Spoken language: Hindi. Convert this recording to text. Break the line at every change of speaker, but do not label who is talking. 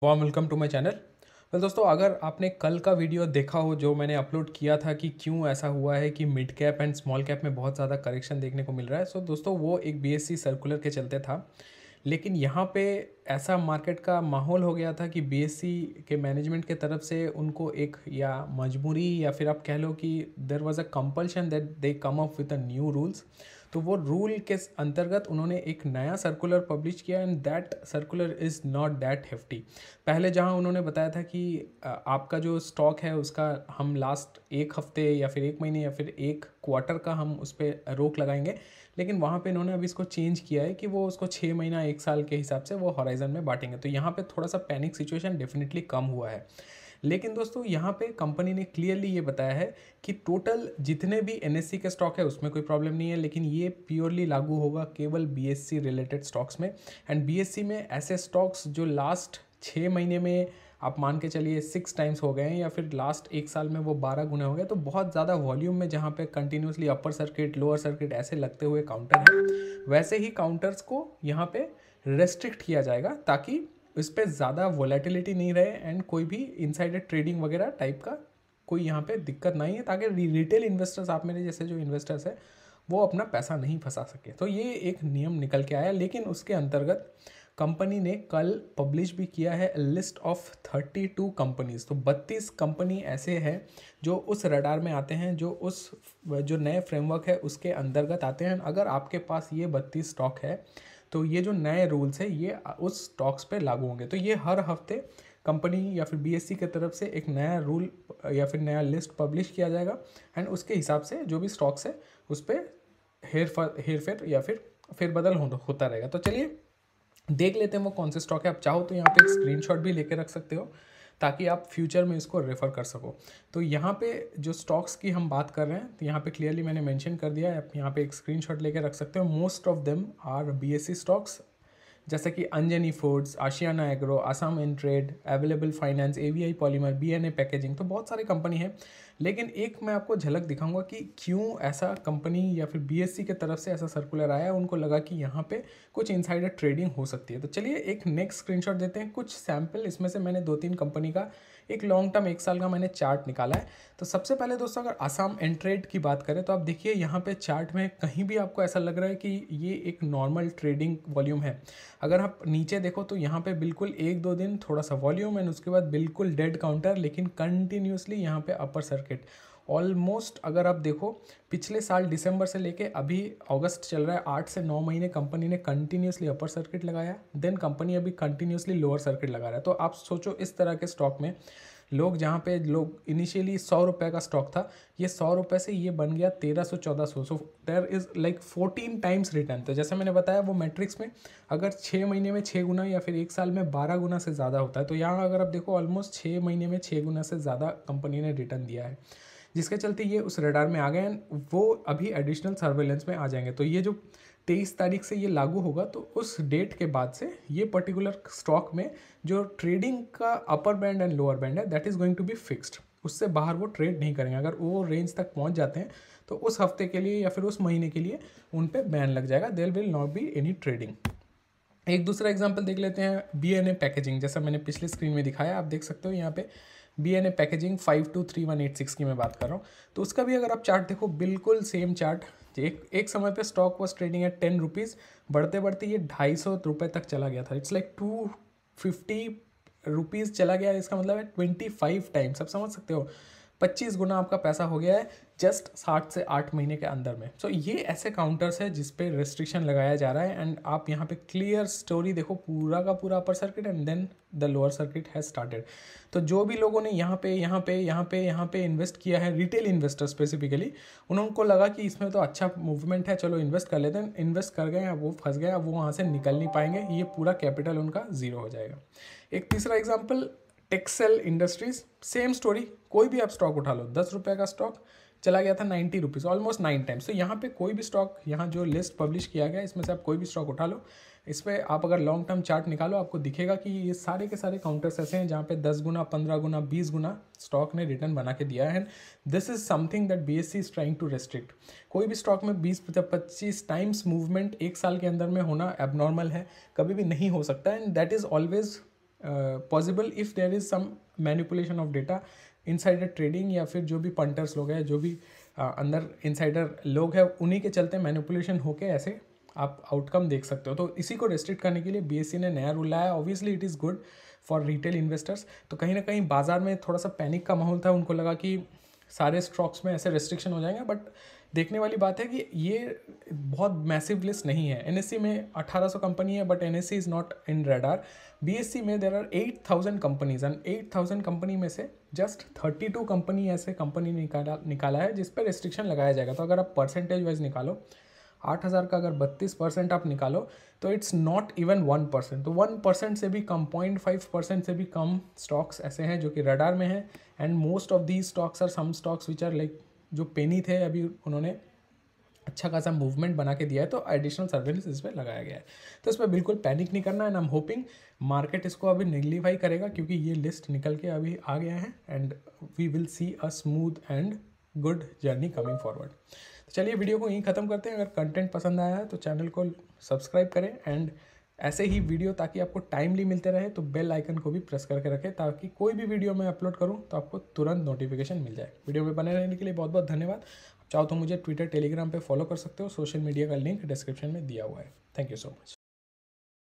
Warm welcome to my channel. Well दोस्तों, अगर आपने कल का वीडियो देखा हो जो मैंने अपलोड किया था कि क्यों ऐसा हुआ है कि mid cap and small cap में बहुत ज़्यादा करेक्शन देखने को मिल रहा है, सो दोस्तों वो एक बीएससी सर्कुलर के चलते था। लेकिन यहाँ पे ऐसा मार्केट का माहौल हो गया था कि बीएससी के मैनेजमेंट के तरफ से उनको एक या मजबूरी या फिर आप कह लो कि there was a compulsion that they come up with a new rules. तो वो रूल के अंतर्गत उन्होंने एक नया सर्कुलर पब्लिश किया and that circular is not that hefty. पहले जहां उन्होंने बताया था कि आपका जो स्टॉक है उसका हम लास्ट एक हफ्ते या फिर एक महीने या फिर एक क्वार्टर का हम उस पर रोक लगाएंगे, लेकिन वहाँ पे इन्होंने अभी इसको चेंज किया है कि वो उसको 6 महीना एक साल के हिसाब से वो हॉराइजन में बांटेंगे। तो यहाँ पे थोड़ा सा पैनिक सिचुएशन डेफिनेटली कम हुआ है। लेकिन दोस्तों यहाँ पे कंपनी ने क्लियरली ये बताया है कि टोटल जितने भी एनएससी के स्टॉक है उसमें कोई प्रॉब्लम नहीं है, लेकिन ये प्योरली लागू होगा केवल बीएससी रिलेटेड स्टॉक्स में। एंड बीएससी में ऐसे स्टॉक्स जो लास्ट 6 महीने में आप मान के चलिए 6 टाइम्स हो गए हैं या फिर लास्ट एक साल में वो 12 गुना हो गए, तो बहुत ज़्यादा वॉल्यूम में जहाँ पे continuously upper circuit lower circuit ऐसे लगते हुए काउंटर है, वैसे ही काउंटर्स को यहाँ पे रेस्ट्रिक्ट किया जाएगा ताकि इस पर ज़्यादा वोलेटिलिटी नहीं रहे एंड कोई भी इनसाइडर ट्रेडिंग वगैरह टाइप का कोई यहाँ पे दिक्कत नहीं है, ताकि रिटेल इन्वेस्टर्स आप मेरे जैसे जो इन्वेस्टर्स है वो अपना पैसा नहीं फंसा सके। तो ये एक नियम निकल के आया, लेकिन उसके अंतर्गत कंपनी ने कल पब्लिश भी किया है लिस्ट ऑफ 32 कंपनीज। तो 32 कंपनी ऐसे हैं जो उस रडार में आते हैं, जो नए फ्रेमवर्क है उसके अंतर्गत आते हैं। अगर आपके पास ये 32 स्टॉक है तो ये जो नए रूल्स है ये उस स्टॉक्स पे लागू होंगे। तो ये हर हफ्ते कंपनी या फिर बीएससी की तरफ से एक नया रूल या फिर नया लिस्ट पब्लिश किया जाएगा एंड उसके हिसाब से जो भी स्टॉक्स है उस पर हेर फेर या फिर फेरबदल होता रहेगा। तो चलिए देख लेते हैं वो कौन से स्टॉक है। आप चाहो तो यहाँ पे एक स्क्रीनशॉट भी लेके रख सकते हो ताकि आप फ्यूचर में इसको रेफर कर सको। तो यहाँ पे जो स्टॉक्स की हम बात कर रहे हैं तो यहाँ पे क्लियरली मैंने मेंशन कर दिया है, आप यहाँ पे एक स्क्रीनशॉट लेके रख सकते हो। Most of them are BSC stocks, जैसे कि Anjani foods, Ashiana agro, Assam in trade, available finance, AVI polymer, BNA packaging. तो बहुत सारी कंपनी है, लेकिन एक मैं आपको झलक दिखाऊंगा कि क्यों ऐसा कंपनी या फिर बीएससी के तरफ से ऐसा सर्कुलर आया। उनको लगा कि यहाँ पे कुछ इनसाइडर ट्रेडिंग हो सकती है। तो चलिए एक नेक्स्ट स्क्रीनशॉट देते हैं, कुछ सैम्पल। इसमें से मैंने 2-3 कंपनी का एक लॉन्ग टर्म एक साल का मैंने चार्ट निकाला है। तो सबसे पहले दोस्तों अगर आसाम एंड ट्रेड की बात करें तो आप देखिए यहाँ पे चार्ट में कहीं भी आपको ऐसा लग रहा है कि ये एक नॉर्मल ट्रेडिंग वॉल्यूम है। अगर आप नीचे देखो तो यहाँ पे बिल्कुल 1-2 दिन थोड़ा सा वॉल्यूम एंड उसके बाद बिल्कुल डेड काउंटर, लेकिन कंटिन्यूसली यहाँ पे अपर सर्किट ऑलमोस्ट। अगर आप देखो पिछले साल दिसंबर से लेके अभी अगस्त चल रहा है, 8 से 9 महीने कंपनी ने कंटिन्यूसली अपर सर्किट लगाया, देन कंपनी अभी कंटिन्यूसली लोअर सर्किट लगा रहा है। तो आप सोचो इस तरह के स्टॉक में लोग, जहाँ पे लोग इनिशियली 100 रुपये का स्टॉक था, ये 100 रुपये से ये बन गया 1300-1400। So there is like 14 times return. तो जैसे मैंने बताया वो मैट्रिक्स में अगर 6 महीने में 6 गुना या फिर एक साल में 12 गुना से ज़्यादा होता है, तो यहाँ अगर आप देखो ऑलमोस्ट 6 महीने में 6 गुना से ज़्यादा कंपनी ने रिटर्न दिया है, जिसके चलते ये उस रडार में आ गए एंड वो अभी एडिशनल सर्वेलेंस में आ जाएंगे। तो ये जो 23 तारीख से ये लागू होगा, तो उस डेट के बाद से ये पर्टिकुलर स्टॉक में जो ट्रेडिंग का upper band and lower band है that is going to be fixed. उससे बाहर वो ट्रेड नहीं करेंगे। अगर वो रेंज तक पहुंच जाते हैं तो उस हफ्ते के लिए या फिर उस महीने के लिए उन पे बैन लग जाएगा, there will not be any trading. एक दूसरा एग्जांपल देख लेते हैं बीएनए पैकेजिंग। जैसा मैंने पिछले स्क्रीन में दिखाया, आप देख सकते हो यहाँ पे बीएनए पैकेजिंग 523186 की मैं बात कर रहा हूँ। तो उसका भी अगर आप चार्ट देखो बिल्कुल सेम चार्ट। एक समय पे stock was trading at 10 rupees, बढ़ते बढ़ते ये 250 रुपये तक चला गया था। इट्स लाइक 250 रुपीज़ चला गया। इसका मतलब है 25 टाइम्स। आप समझ सकते हो 25 गुना आपका पैसा हो गया है जस्ट 7 से 8 महीने के अंदर में। सो ये ऐसे काउंटर्स है जिस पे रेस्ट्रिक्शन लगाया जा रहा है एंड आप यहाँ पे क्लियर स्टोरी देखो, पूरा का पूरा upper circuit and then the lower circuit has started. तो जो भी लोगों ने यहाँ पे इन्वेस्ट किया है, रिटेल इन्वेस्टर स्पेसिफिकली, उनको लगा कि इसमें तो अच्छा मूवमेंट है, चलो इन्वेस्ट कर लेते हैं। इन्वेस्ट कर गए, अब वो फंस गए, अब वो वहाँ से निकल नहीं पाएंगे, ये पूरा कैपिटल उनका ज़ीरो हो जाएगा। एक तीसरा एग्जाम्पल टेक्ससेल इंडस्ट्रीज, सेम स्टोरी। कोई भी आप स्टॉक उठा लो, 10 रुपये का स्टॉक चला गया था 90 रुपीज़, ऑलमोस्ट 9 टाइम्स। तो यहाँ पे कोई भी स्टॉक, यहाँ जो लिस्ट पब्लिश किया गया इसमें से आप कोई भी स्टॉक उठा लो, इस पर आप अगर लॉन्ग टर्म चार्ट निकालो आपको दिखेगा कि ये सारे के सारे काउंटर्स ऐसे हैं जहाँ पे 10 गुना, 15 गुना, 20 गुना स्टॉक ने रिटर्न बना के दिया है। This is something that BSC is trying to restrict. कोई भी स्टॉक में 20-25 टाइम्स मूवमेंट एक साल के अंदर में होना एबनॉर्मल है, कभी भी नहीं हो सकता, and that is always possible if there is some manipulation of data, insider trading, या फिर जो भी पंटर्स लोग हैं, जो भी अंदर इनसाइडर लोग हैं, उन्हीं के चलते मैनिपुलेशन होके ऐसे आप आउटकम देख सकते हो। तो इसी को रेस्ट्रिक्ट करने के लिए बीएससी ने नया रूल लाया। Obviously it is good for retail investors. तो कहीं ना कहीं बाजार में थोड़ा सा पैनिक का माहौल था, उनको लगा कि सारे स्टॉक्स में ऐसे रेस्ट्रिक्शन हो जाएंगे, बट देखने वाली बात है कि ये बहुत मैसिव लिस्ट नहीं है। एनएससी में 1800 कंपनी है, but NSC is not in radar. BSC में there are 8000 companies, and 8000 company में से जस्ट 32 कंपनी ऐसे कंपनी निकाला है जिस पर रेस्ट्रिक्शन लगाया जाएगा। तो अगर आप परसेंटेज वाइज निकालो, 8000 का अगर 32% आप निकालो तो इट्स नॉट इवन 1%। तो 1% से भी कम, 0.5% से भी कम स्टॉक्स ऐसे हैं जो कि रडार में हैं। And most of these stocks are some stocks which are like, जो पेनी थे अभी उन्होंने अच्छा खासा मूवमेंट बना के दिया है, तो एडिशनल सर्वेलेंस इस पर लगाया गया है। तो इस पर बिल्कुल पैनिक नहीं करना है। And I am hoping market इसको अभी निगलीफाई करेगा, क्योंकि ये लिस्ट निकल के अभी आ गया है, and we will see a smooth and good journey coming forward. तो चलिए वीडियो को यहीं ख़त्म करते हैं। अगर कंटेंट पसंद आया है तो चैनल को सब्सक्राइब करें, एंड ऐसे ही वीडियो ताकि आपको टाइमली मिलते रहे तो बेल आइकन को भी प्रेस करके रखें, ताकि कोई भी वीडियो मैं अपलोड करूं तो आपको तुरंत नोटिफिकेशन मिल जाए। वीडियो में बने रहने के लिए बहुत बहुत धन्यवाद। चाहो तो मुझे ट्विटर टेलीग्राम पे फॉलो कर सकते हो, सोशल मीडिया का लिंक डिस्क्रिप्शन में दिया हुआ है। Thank you so much.